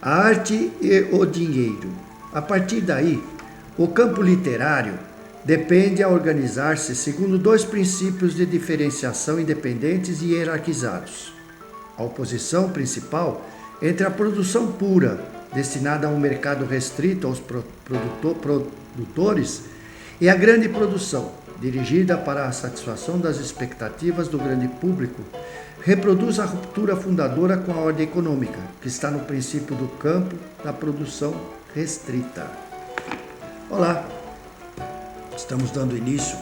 a arte e o dinheiro. A partir daí, o campo literário depende a organizar-se segundo dois princípios de diferenciação independentes e hierarquizados. A oposição principal entre a produção pura, destinada a um mercado restrito aos produtores, e a grande produção, dirigida para a satisfação das expectativas do grande público, reproduz a ruptura fundadora com a ordem econômica, que está no princípio do campo da produção restrita. Olá, estamos dando início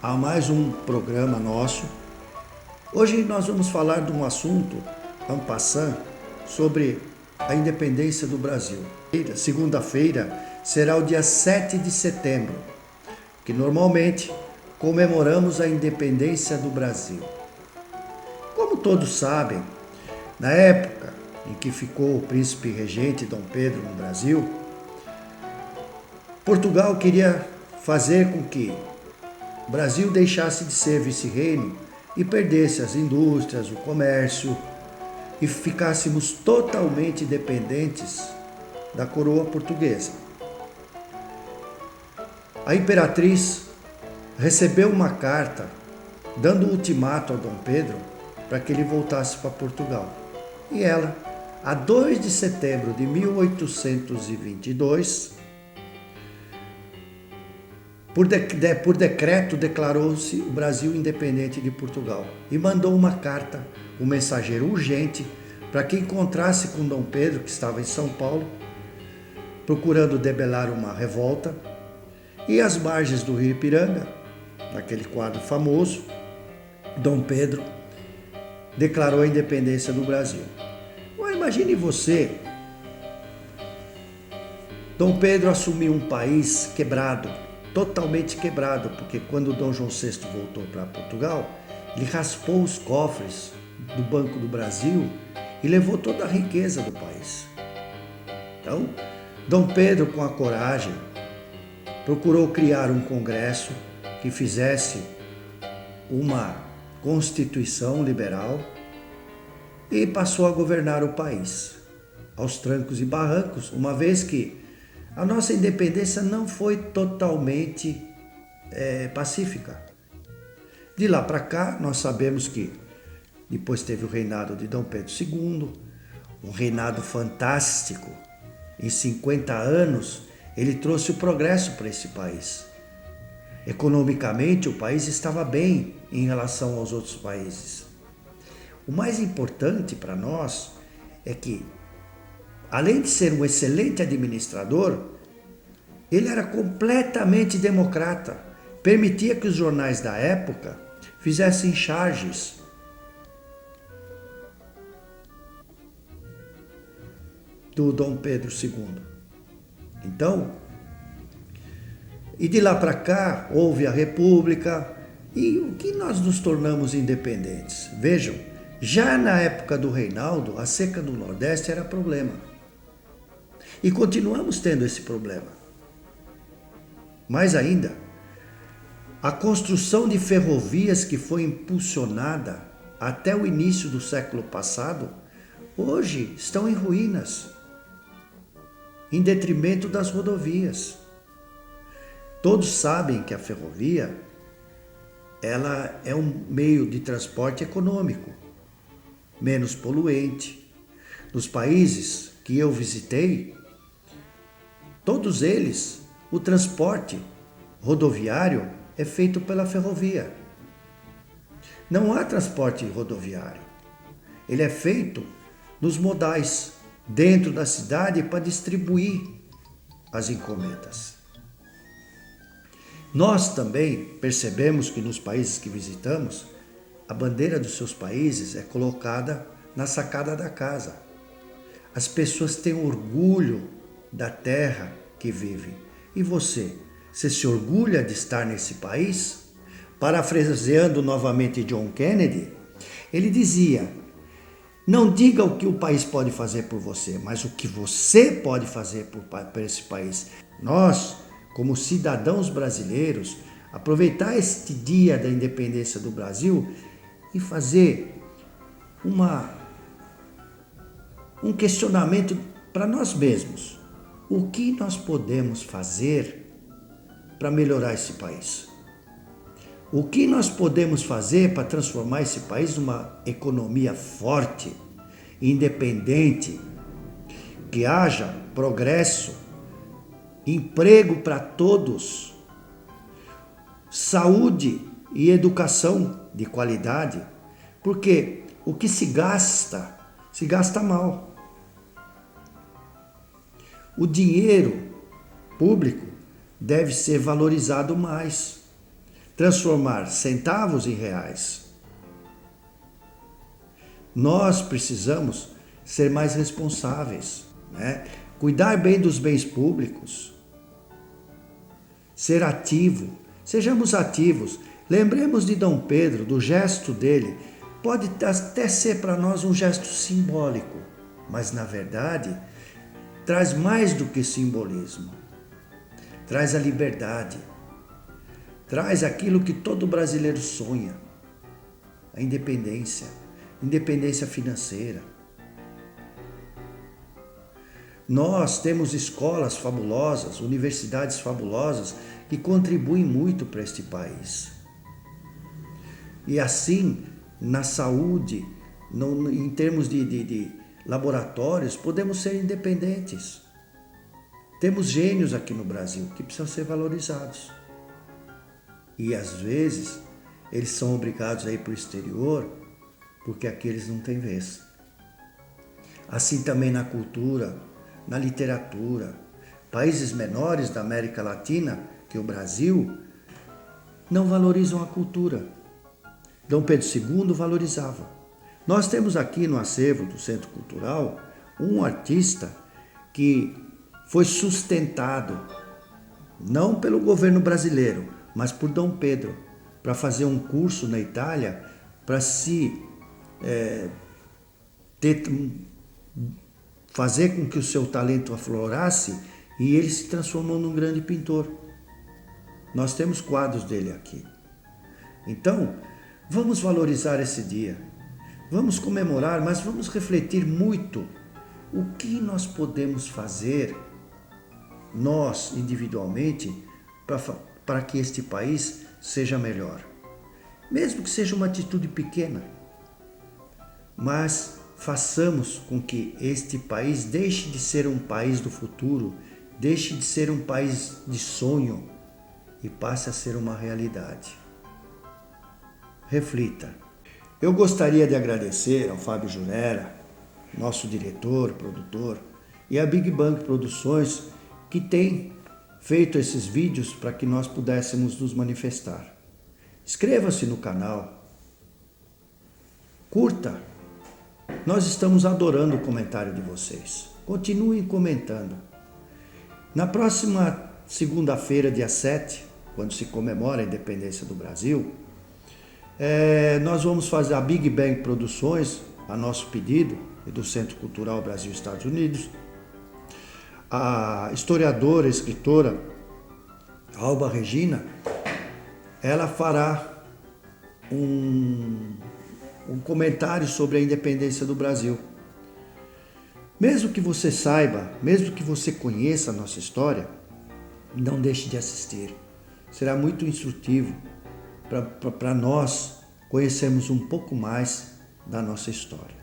a mais um programa nosso. Hoje nós vamos falar de um assunto, en passant, sobre a independência do Brasil. Segunda-feira será o dia 7 de setembro, que normalmente comemoramos a independência do Brasil. Como todos sabem, na época em que ficou o príncipe regente Dom Pedro no Brasil, Portugal queria fazer com que o Brasil deixasse de ser vice-reino e perdesse as indústrias, o comércio, e ficássemos totalmente dependentes da coroa portuguesa. A imperatriz recebeu uma carta dando um ultimato ao Dom Pedro para que ele voltasse para Portugal. E ela, a 2 de setembro de 1822, por decreto, declarou-se o Brasil independente de Portugal e mandou uma carta, um mensageiro urgente, para que encontrasse com Dom Pedro, que estava em São Paulo, procurando debelar uma revolta, e às margens do rio Ipiranga, naquele quadro famoso, Dom Pedro declarou a independência do Brasil. Mas imagine você, Dom Pedro assumiu um país quebrado, totalmente quebrado, porque quando Dom João VI voltou para Portugal, ele raspou os cofres do Banco do Brasil e levou toda a riqueza do país. Então, Dom Pedro, com a coragem, procurou criar um congresso que fizesse uma constituição liberal e passou a governar o país, aos trancos e barrancos, uma vez que a nossa independência não foi totalmente pacífica. De lá para cá, nós sabemos que depois teve o reinado de Dom Pedro II, um reinado fantástico. Em 50 anos, ele trouxe o progresso para esse país. Economicamente, o país estava bem em relação aos outros países. O mais importante para nós é que, além de ser um excelente administrador, ele era completamente democrata. Permitia que os jornais da época fizessem charges do Dom Pedro II. Então, e de lá para cá houve a República e o que nós nos tornamos independentes. Vejam, já na época do Reinaldo, a seca do Nordeste era problema. E continuamos tendo esse problema. Mais ainda, a construção de ferrovias que foi impulsionada até o início do século passado, hoje estão em ruínas, em detrimento das rodovias. Todos sabem que a ferrovia, ela é um meio de transporte econômico, menos poluente. Nos países que eu visitei, todos eles, o transporte rodoviário é feito pela ferrovia. Não há transporte rodoviário. Ele é feito nos modais, dentro da cidade, para distribuir as encomendas. Nós também percebemos que nos países que visitamos, a bandeira dos seus países é colocada na sacada da casa. As pessoas têm orgulho da terra que vivem. E você se orgulha de estar nesse país? Parafraseando novamente John Kennedy, ele dizia: não diga o que o país pode fazer por você, mas o que você pode fazer por esse país. Nós, como cidadãos brasileiros, aproveitar este dia da independência do Brasil e fazer um questionamento para nós mesmos, o que nós podemos fazer para melhorar esse país? O que nós podemos fazer para transformar esse país numa economia forte, independente, que haja progresso, emprego para todos, saúde e educação de qualidade, porque o que se gasta mal. O dinheiro público deve ser valorizado mais, transformar centavos em reais. Nós precisamos ser mais responsáveis, né? Cuidar bem dos bens públicos, ser ativo, sejamos ativos. Lembremos de Dom Pedro, do gesto dele. Pode até ser para nós um gesto simbólico, mas na verdade traz mais do que simbolismo. Traz a liberdade, traz aquilo que todo brasileiro sonha, a independência financeira. Nós temos escolas fabulosas, universidades fabulosas que contribuem muito para este país. E assim, na saúde, em termos de laboratórios, podemos ser independentes. Temos gênios aqui no Brasil que precisam ser valorizados. E às vezes, eles são obrigados a ir para o exterior porque aqui eles não têm vez. Assim também na cultura, na literatura. Países menores da América Latina, que o Brasil, não valorizam a cultura. Dom Pedro II valorizava. Nós temos aqui no acervo do Centro Cultural um artista que foi sustentado, não pelo governo brasileiro, mas por Dom Pedro, para fazer um curso na Itália, para fazer com que o seu talento aflorasse, e ele se transformou num grande pintor. Nós temos quadros dele aqui. Então, vamos valorizar esse dia. Vamos comemorar, mas vamos refletir muito o que nós podemos fazer, nós individualmente, para que este país seja melhor. Mesmo que seja uma atitude pequena, mas façamos com que este país deixe de ser um país do futuro, deixe de ser um país de sonho e passe a ser uma realidade. Reflita. Eu gostaria de agradecer ao Fábio Jurera, nosso diretor, produtor, e a Big Bang Produções, que tem feito esses vídeos para que nós pudéssemos nos manifestar. Inscreva-se no canal, curta. Nós estamos adorando o comentário de vocês. Continuem comentando. Na próxima segunda-feira, dia 7, quando se comemora a independência do Brasil, nós vamos fazer a Big Bang Produções, a nosso pedido, e do Centro Cultural Brasil Estados Unidos. A historiadora, escritora Alba Regina, ela fará um comentário sobre a independência do Brasil. Mesmo que você saiba, mesmo que você conheça a nossa história, não deixe de assistir. Será muito instrutivo para nós conhecermos um pouco mais da nossa história.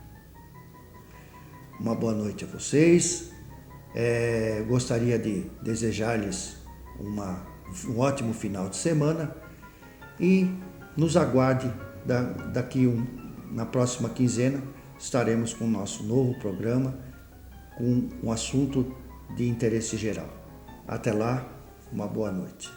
Uma boa noite a vocês. Gostaria de desejar-lhes um ótimo final de semana e nos aguarde na próxima quinzena. Estaremos com o nosso novo programa com um assunto de interesse geral. Até lá, uma boa noite.